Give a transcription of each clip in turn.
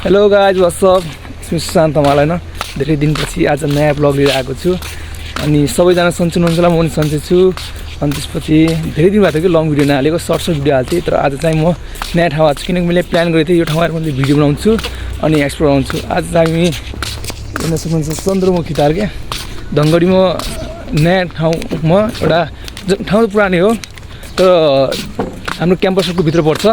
hello guys what's up Sushant मलाई हैन धेरै दिनपछि आज नयाँ ब्लग लिएर आएको छु अनि सबैजना सन्चै हुनुहुन्छ होला म पनि सन्चै छु अनि त्यसपछि धेरै दिन भएको थियो कि लङ भिडियो नहालेको सर्ट भिडियो हाल्थेँ तर आज चाहिँ म नयाँ ठाउँ आएको छु किनकि मैले प्लान गरेको थिएँ यो ठाउँमा मैले भिडियो बनाउँछु अनि एक्सप्लोर गर्छु आज चाहिँ हामी हेर्न सक्नुहुन्छ चन्द्रमुखी ताल के धनगढीमा नयाँ ठाउँमा एउटा ठाउँ पुरानै हो तर हाम्रो क्याम्पसको भित्र पर्छ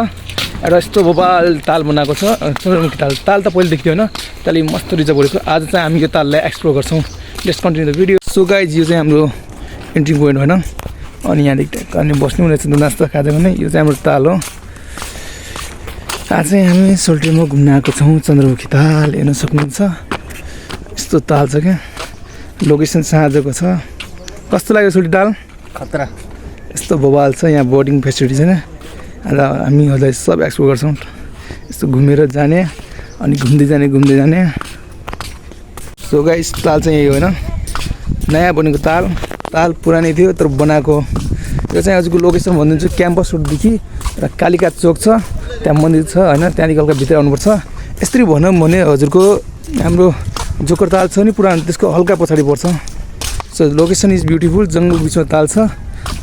एउटा यस्तो भोपाल ताल बनाएको छ चन्द्रमुखी ताल त पहिलेदेखि थियो हैन त्यसले मस्त रिजर्भ गरेको आज चाहिँ हामी यो ताललाई एक्सप्लोर गर्छौँ let's continue the video so guys यो चाहिँ हाम्रो एन्ट्री पोइन्ट होइन अनि यहाँदेखि अनि बस्नु रहेछ नास्ता खाजा गर्ने यो चाहिँ हाम्रो ताल हो आज चाहिँ हामी सोल्टीमा घुम्न आएको छौँ चन्द्रमुखी ताल हेर्न सक्नुहुन्छ यस्तो ताल छ क्या लोकेसन साँझको छ कस्तो लाग्यो सोल्टी ताल खतरा यस्तो भोपाल छ यहाँ बोर्डिङ फेसिलिटी छैन आज हामी हजुर सब एक्सप्लोर गर्छौँ यस्तो घुमेर जाने अनि घुम्दै जाने सो गाइस ताल चाहिँ यही हो होइन नयाँ बनेको ताल पुरानै थियो तर बनाएको यो चाहिँ हजुरको लोकेसन भनिदिन्छु क्याम्पस रोडदेखि र कालिका चोक छ त्यहाँ मन्दिर छ होइन त्यहाँदेखि हल्का भित्र आउनुपर्छ यसरी भनौँ भने हजुरको हाम्रो जोकर ताल छ नि पुरानो त्यसको हल्का पछाडि पर्छ सो लोकेसन इज ब्युटिफुल जङ्गल बिचमा ताल छ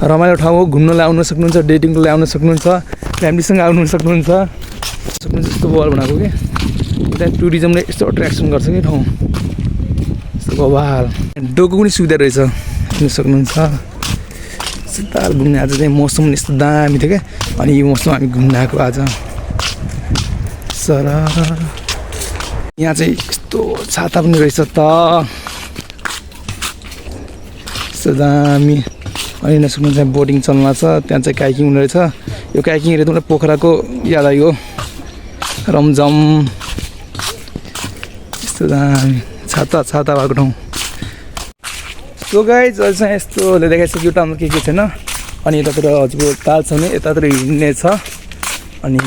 रमाइलो ठाउँ हो घुम्नलाई आउन सक्नुहुन्छ डेटिङको लागि आउन सक्नुहुन्छ फ्यामिलीसँग आउनु सक्नुहुन्छ यस्तो बल बनाएको कि त्यहाँ टुरिज्मले यस्तो अट्र्याक्सन गर्छ कि ठाउँ यस्तो भवाल डोको पनि सुविधा रहेछ हेर्न सक्नुहुन्छ ताल घुम्ने आज चाहिँ मौसम यस्तो दामी थियो क्या अनि यो मौसम हामी घुम्न आएको आज सर यहाँ चाहिँ यस्तो छाता पनि रहेछ त यस्तो दामी अनि हेर्न सक्नुहुन्छ बोटिङ चल्न छ त्यहाँ चाहिँ काइकिङ हुने रहेछ यो काइकिङ हेरेर मलाई पोखराको याद आयो रमझम यस्तो दामी छाता भएको ठाउँ सो गाइज अहिले चाहिँ यस्तोले देखाइसक्यो ठाउँमा के छैन अनि यतातिर हजुरको ताल छ भने यतातिर हिँड्ने छ अनि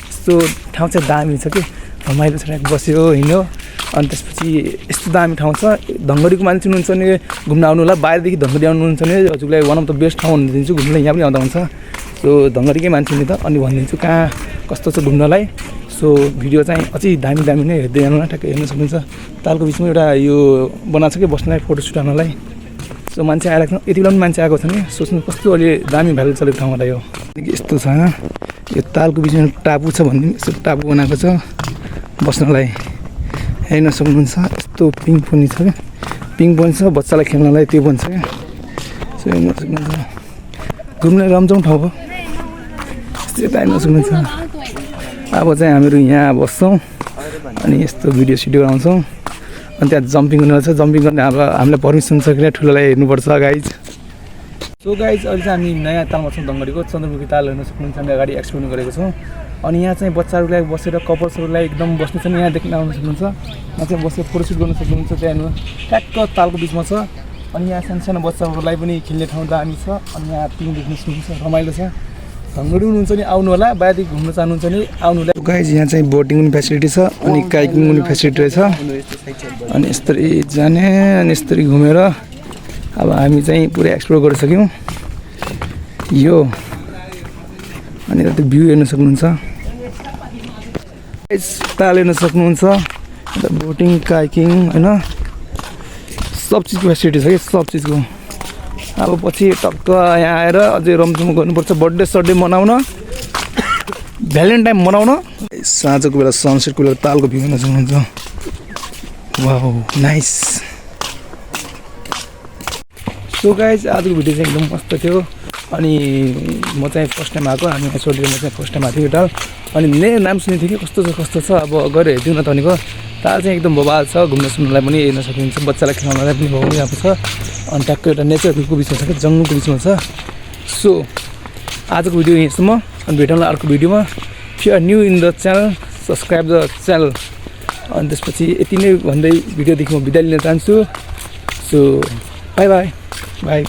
यस्तो ठाउँ चाहिँ दामी छ कि रमाइलो छ बस्यो हिँड्यो अनि त्यसपछि यस्तो दामी ठाउँ छ धनगढीको मान्छे हुनुहुन्छ भने घुम्न आउनु होला बाहिरदेखि धनगढी आउनुहुन्छ भने हजुरलाई वान अफ द बेस्ट ठाउँ भनिदिन्छु घुम्नलाई यहाँ पनि आउँदा हुन्छ सो धनगढीकै मान्छे हुने त अनि भनिदिन्छु कहाँ कस्तो छ घुम्नलाई सो भिडियो चाहिँ अझै दामी नै हेर्दै जानु न ठ्याक्कै हेर्न सक्नुहुन्छ तालको बिचमा एउटा यो बनाएको छ कि बस्नलाई फोटोसुट हाल्नलाई सो मान्छे आइरहेको छ यति बेला पनि मान्छे आएको छ नि सोच्नु कस्तो अहिले दामी भ्यालु चलेको ठाउँमा यो यस्तो छ यो तालको बिचमा टापु छ भन्ने यस्तो टापु बनाएको छ बस्नलाई हेर्न सक्नुहुन्छ यस्तो पिङ पनि छ क्या पिङ पनि छ बच्चालाई खेल्नलाई त्यो पनि छ क्या सो हेर्न सक्नुहुन्छ घुम्ने रमझम ठाउँ हो यस्तो हेर्न सक्नुहुन्छ अब चाहिँ हामीहरू यहाँ बस्छौँ अनि यस्तो भिडियो सिडियो बनाउँछौँ अनि त्यहाँ जम्पिङ गर्नु रहेछ जम्पिङ गर्ने हामीलाई पर्मिसन छ कि ठुलोलाई हेर्नुपर्छ गाइज सो गाइज अहिले चाहिँ हामी नयाँ तालमा छौँ धनगढीको चन्द्रमुखी ताल हेर्न सक्नुहुन्छ हामी अगाडि एक्सप्लोर गरेको छौँ अनि यहाँ चाहिँ बच्चाहरूलाई बसेर कपल्सहरूलाई एकदम बस्नु छ नि यहाँ देख्न आउनु सक्नुहुन्छ यहाँ चाहिँ बसेर फोटोसुट गर्न सक्नुहुन्छ त्यहाँ ट्याक्क तालको बिचमा छ अनि यहाँ सानो बच्चाहरूलाई पनि खेल्ने ठाउँ दामी छ अनि यहाँ पिङ देख्न सक्नुहुन्छ रमाइलो छ धनगढी हुनुहुन्छ नि आउनु होला बाहिरदेखि घुम्न चाहनुहुन्छ नि आउनु होला गाइज यहाँ चाहिँ बोटिङ पनि फेसिलिटी छ अनि काइकिङ पनि फेसिलिटी रहेछ अनि यस्तरी जाने अनि यस्तरी घुमेर अब हामी चाहिँ पुरै एक्सप्लोर गरिसक्यौँ यो अनि यता भ्यू हेर्न सक्नुहुन्छ ताल हेर्न सक्नुहुन्छ यता बोटिङ काइकिङ होइन सब चिजको फेसिलिटी छ कि सब चिजको अब पछि टक्क यहाँ आएर अझै रमझम गर्नुपर्छ बर्थडे मनाउन भ्यालेन्टाइन मनाउन साँझको बेला सनसेटको बेला तालको भ्यू हेर्न सक्नुहुन्छ वाउ नाइस सो गाइज आजको भिडियो चाहिँ एकदम मस्त थियो अनि म चाहिँ फर्स्ट टाइम आएको हामी सोल्टीमा चाहिँ फर्स्ट टाइम आएको थियो ताल अनि मेरो नाम सुनेको थियो कि कस्तो छ अब गएर हेरिदिउँ न त भनेको ताल चाहिँ एकदम भोबाल छ घुम्न सुन्नलाई पनि हेर्न सक्नुहुन्छ बच्चालाई खेल्नलाई पनि भोगाउने आएको छ अनि ट्याक्कै एउटा नेचरको बिचमा छ कि जङ्गलको बिचमा छ सो आजको भिडियो यहीँसम्म अनि भेटौँला अर्को भिडियोमा if you are new in the channel subscribe the channel अनि त्यसपछि यति नै भन्दै भिडियोदेखि म बिदा लिन चाहन्छु सो बाई